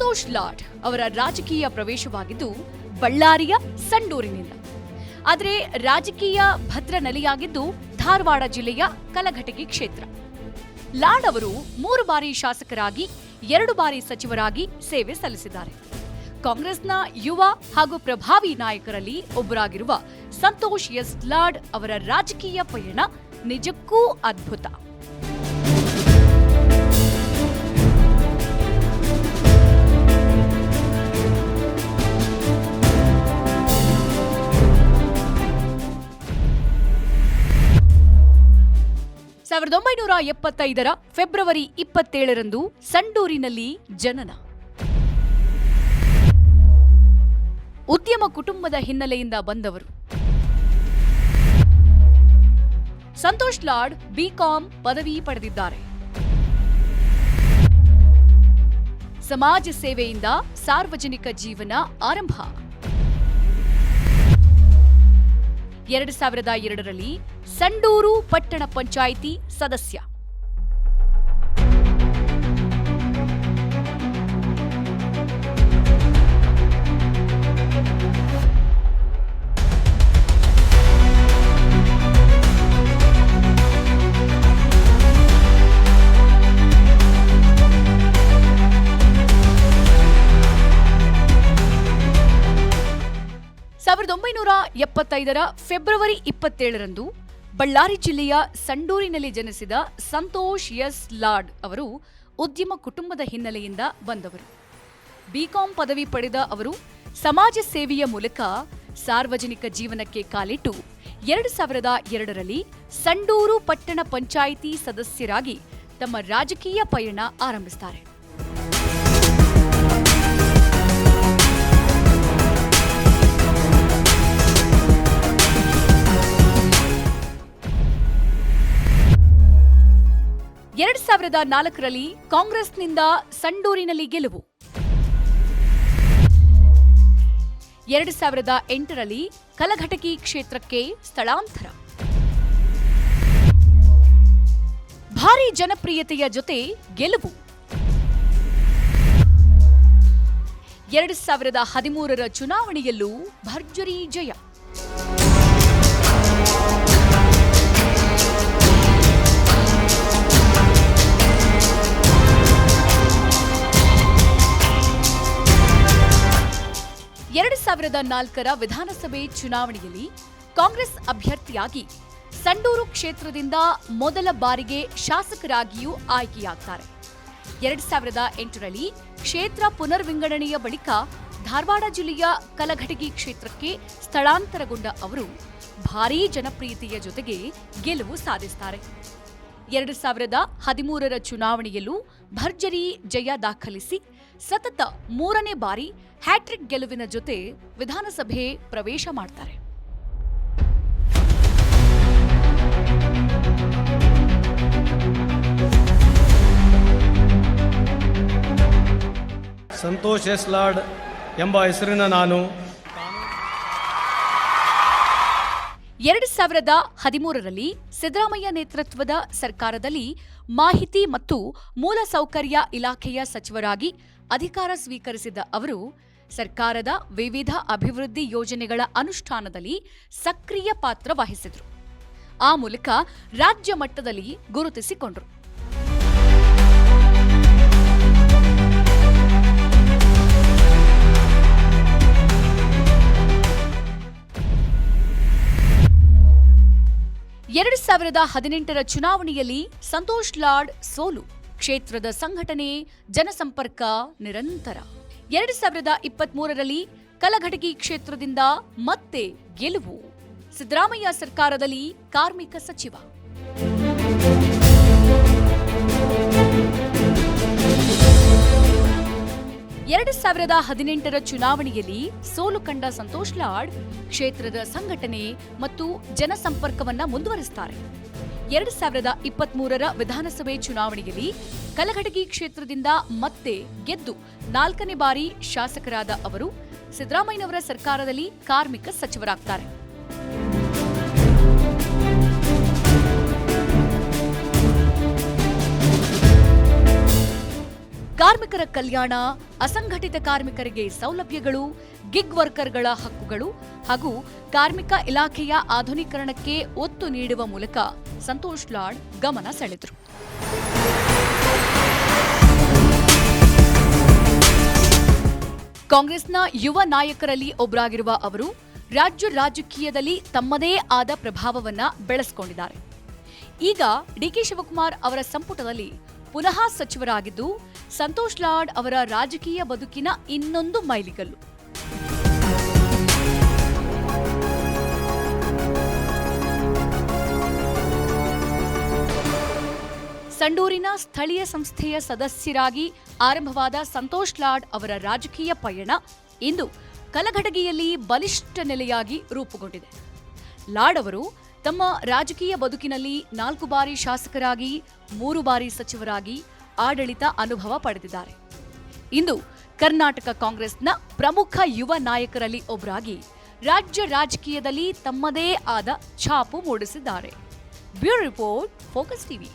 ಸಂತೋಷ್ ಲಾಡ್ ಅವರ ರಾಜಕೀಯ ಪ್ರವೇಶವಾಗಿದ್ದು ಬಳ್ಳಾರಿಯ ಸಂಡೂರಿನಿಂದ. ಆದರೆ ರಾಜಕೀಯ ಭದ್ರ ನೆಲೆಯಾಗಿದ್ದು ಧಾರವಾಡ ಜಿಲ್ಲೆಯ ಕಲಘಟಗಿ ಕ್ಷೇತ್ರ. ಲಾಡ್ ಅವರು 3 ಬಾರಿ ಶಾಸಕರಾಗಿ 2 ಬಾರಿ ಸಚಿವರಾಗಿ ಸೇವೆ ಸಲ್ಲಿಸಿದ್ದಾರೆ. ಕಾಂಗ್ರೆಸ್ನ ಯುವ ಹಾಗೂ ಪ್ರಭಾವಿ ನಾಯಕರಲ್ಲಿ ಒಬ್ಬರಾಗಿರುವ ಸಂತೋಷ್ ಎಸ್ ಲಾಡ್ ಅವರ ರಾಜಕೀಯ ಪಯಣ ನಿಜಕ್ಕೂ ಅದ್ಭುತ. ಸಾವಿರದ 1975 ಫೆಬ್ರವರಿ 27 ಸಂಡೂರಿನಲ್ಲಿ ಜನನ. ಉದ್ಯಮ ಕುಟುಂಬದ ಹಿನ್ನೆಲೆಯಿಂದ ಬಂದವರು. ಸಂತೋಷ್ ಲಾಡ್ ಬಿಕಾಂ ಪದವಿ ಪಡೆದಿದ್ದಾರೆ. ಸಮಾಜ ಸೇವೆಯಿಂದ ಸಾರ್ವಜನಿಕ ಜೀವನ ಆರಂಭ. 2002ರಲ್ಲಿ ಸಂಡೂರು ಪಟ್ಟಣ ಪಂಚಾಯಿತಿ ಸದಸ್ಯ. ಸಾವಿರದ 1975 ಫೆಬ್ರವರಿ 27 ಬಳ್ಳಾರಿ ಜಿಲ್ಲೆಯ ಸಂಡೂರಿನಲ್ಲಿ ಜನಿಸಿದ ಸಂತೋಷ್ ಎಸ್ ಲಾಡ್ ಅವರು ಉದ್ಯಮ ಕುಟುಂಬದ ಹಿನ್ನೆಲೆಯಿಂದ ಬಂದವರು. ಬಿಕಾಂ ಪದವಿ ಪಡೆದ ಅವರು ಸಮಾಜ ಸೇವೆಯ ಮೂಲಕ ಸಾರ್ವಜನಿಕ ಜೀವನಕ್ಕೆ ಕಾಲಿಟ್ಟು 2002ರಲ್ಲಿ ಸಂಡೂರು ಪಟ್ಟಣ ಪಂಚಾಯಿತಿ ಸದಸ್ಯರಾಗಿ ತಮ್ಮ ರಾಜಕೀಯ ಪಯಣ ಆರಂಭಿಸುತ್ತಾರೆ. ಎರಡು 2004ರಲ್ಲಿ ಕಾಂಗ್ರೆಸ್ನಿಂದ ಸಂಡೂರಿನಲ್ಲಿ ಗೆಲುವು. 2008ರಲ್ಲಿ ಕಲಘಟಗಿ ಕ್ಷೇತ್ರಕ್ಕೆ ಸ್ಥಳಾಂತರ. ಭಾರೀ ಜನಪ್ರಿಯತೆಯ ಜೊತೆ ಗೆಲುವು. 2013ರ ಚುನಾವಣೆಯಲ್ಲೂ ಭರ್ಜರಿ ಜಯ. ಎರಡು 2004ರ ವಿಧಾನಸಭೆ ಚುನಾವಣೆಯಲ್ಲಿ ಕಾಂಗ್ರೆಸ್ ಅಭ್ಯರ್ಥಿಯಾಗಿ ಸಂಡೂರು ಕ್ಷೇತ್ರದಿಂದ ಮೊದಲ ಬಾರಿಗೆ ಶಾಸಕರಾಗಿಯೂ ಆಯ್ಕೆಯಾಗ್ತಾರೆ. 2008ರಲ್ಲಿ ಕ್ಷೇತ್ರ ಪುನರ್ವಿಂಗಡಣೆಯ ಬಳಿಕ ಧಾರವಾಡ ಜಿಲ್ಲೆಯ ಕಲಘಟಗಿ ಕ್ಷೇತ್ರಕ್ಕೆ ಸ್ಥಳಾಂತರಗೊಂಡ ಅವರು ಭಾರೀ ಜನಪ್ರಿಯತೆಯ ಜೊತೆಗೆ ಗೆಲುವು ಸಾಧಿಸುತ್ತಾರೆ. 2013ರ ಚುನಾವಣೆಯಲ್ಲೂ ಭರ್ಜರಿ ಜಯ ದಾಖಲಿಸಿ ಸತತ 3ನೇ ಬಾರಿ ಹ್ಯಾಟ್ರಿಕ್ ಗೆಲುವಿನ ಜೊತೆ ವಿಧಾನಸಭೆ ಪ್ರವೇಶ ಮಾಡ್ತಾರೆ. ಸಂತೋಷ್ ಎಸ್ ಲಾಡ್ ಎಂಬ ಹೆಸರಿನ ನಾನು 2013ರಲ್ಲಿ ಸಿದ್ದರಾಮಯ್ಯ ನೇತೃತ್ವದ ಸರ್ಕಾರದಲ್ಲಿ ಮಾಹಿತಿ ಮತ್ತು ಮೂಲಸೌಕರ್ಯ ಇಲಾಖೆಯ ಸಚಿವರಾಗಿ ಅಧಿಕಾರ ಸ್ವೀಕರಿಸಿದ ಅವರು ಸರ್ಕಾರದ ವಿವಿಧ ಅಭಿವೃದ್ಧಿ ಯೋಜನೆಗಳ ಅನುಷ್ಠಾನದಲ್ಲಿ ಸಕ್ರಿಯ ಪಾತ್ರ ವಹಿಸಿದರು. ಆ ಮೂಲಕ ರಾಜ್ಯ ಮಟ್ಟದಲ್ಲಿ ಗುರುತಿಸಿಕೊಂಡರು. ಎರಡು 2018ರ ಚುನಾವಣೆಯಲ್ಲಿ ಸಂತೋಷ್ ಲಾಡ್ ಸೋಲು. ಕ್ಷೇತ್ರದ ಸಂಘಟನೆ, ಜನಸಂಪರ್ಕ ನಿರಂತರ. 2023ರಲ್ಲಿ ಕಲಘಟಗಿ ಕ್ಷೇತ್ರದಿಂದ ಮತ್ತೆ ಗೆಲುವು. ಸಿದ್ದರಾಮಯ್ಯ ಸರ್ಕಾರದಲ್ಲಿ ಕಾರ್ಮಿಕ ಸಚಿವ. ಎರಡು 2018ರ ಚುನಾವಣೆಯಲ್ಲಿ ಸೋಲು ಕಂಡ ಸಂತೋಷ್ ಲಾಡ್ ಕ್ಷೇತ್ರದ ಸಂಘಟನೆ ಮತ್ತು ಜನಸಂಪರ್ಕವನ್ನ ಮುಂದುವರಿಸುತ್ತಾರೆ. 2023ರ ವಿಧಾನಸಭೆ ಚುನಾವಣೆಯಲ್ಲಿ ಕಲಘಟಗಿ ಕ್ಷೇತ್ರದಿಂದ ಮತ್ತೆ ಗೆದ್ದು 4ನೇ ಬಾರಿ ಶಾಸಕರಾದ ಅವರು ಸಿದ್ದರಾಮಯ್ಯನವರ ಸರ್ಕಾರದಲ್ಲಿ ಕಾರ್ಮಿಕ ಸಚಿವರಾಗ್ತಾರೆ. ಕಾರ್ಮಿಕರ ಕಲ್ಯಾಣ, ಅಸಂಘಟಿತ ಕಾರ್ಮಿಕರಿಗೆ ಸೌಲಭ್ಯಗಳು, ಗಿಗ್ ವರ್ಕರ್ಗಳ ಹಕ್ಕುಗಳು ಹಾಗೂ ಕಾರ್ಮಿಕ ಇಲಾಖೆಯ ಆಧುನೀಕರಣಕ್ಕೆ ಒತ್ತು ನೀಡುವ ಮೂಲಕ ಸಂತೋಷ್ ಲಾಡ್ ಗಮನ ಸೆಳೆದರು. ಕಾಂಗ್ರೆಸ್ನ ಯುವ ನಾಯಕರಲ್ಲಿ ಒಬ್ಬರಾಗಿರುವ ಅವರು ರಾಜ್ಯ ರಾಜಕೀಯದಲ್ಲಿ ತಮ್ಮದೇ ಆದ ಪ್ರಭಾವವನ್ನ ಬೆಳೆಸಿಕೊಂಡಿದ್ದಾರೆ. ಈಗ ಡಿಕೆ ಶಿವಕುಮಾರ್ ಅವರ ಸಂಪುಟದಲ್ಲಿ ಪುನಃ ಸಚಿವರಾಗಿದ್ದು ಸಂತೋಷ್ ಲಾಡ್ ಅವರ ರಾಜಕೀಯ ಬದುಕಿನ ಇನ್ನೊಂದು ಮೈಲಿಗಲ್ಲು. ಸಂಡೂರಿನ ಸ್ಥಳೀಯ ಸಂಸ್ಥೆಯ ಸದಸ್ಯರಾಗಿ ಆರಂಭವಾದ ಸಂತೋಷ್ ಲಾಡ್ ಅವರ ರಾಜಕೀಯ ಪಯಣ ಇಂದು ಕಲಘಟಗಿಯಲ್ಲಿ ಬಲಿಷ್ಠ ನೆಲೆಯಾಗಿ ರೂಪುಗೊಂಡಿದೆ. ಲಾಡ್ ಅವರು ತಮ್ಮ ರಾಜಕೀಯ ಬದುಕಿನಲ್ಲಿ 4 ಬಾರಿ ಶಾಸಕರಾಗಿ, 3 ಬಾರಿ ಸಚಿವರಾಗಿ ಆಡಳಿತ ಅನುಭವ ಪಡೆದಿದ್ದಾರೆ. ಇಂದು ಕರ್ನಾಟಕ ಕಾಂಗ್ರೆಸ್ನ ಪ್ರಮುಖ ಯುವ ನಾಯಕರಲ್ಲಿ ಒಬ್ಬರಾಗಿ ರಾಜ್ಯ ರಾಜಕೀಯದಲ್ಲಿ ತಮ್ಮದೇ ಆದ ಛಾಪು ಮೂಡಿಸಿದ್ದಾರೆ. Bureau report, focus TV.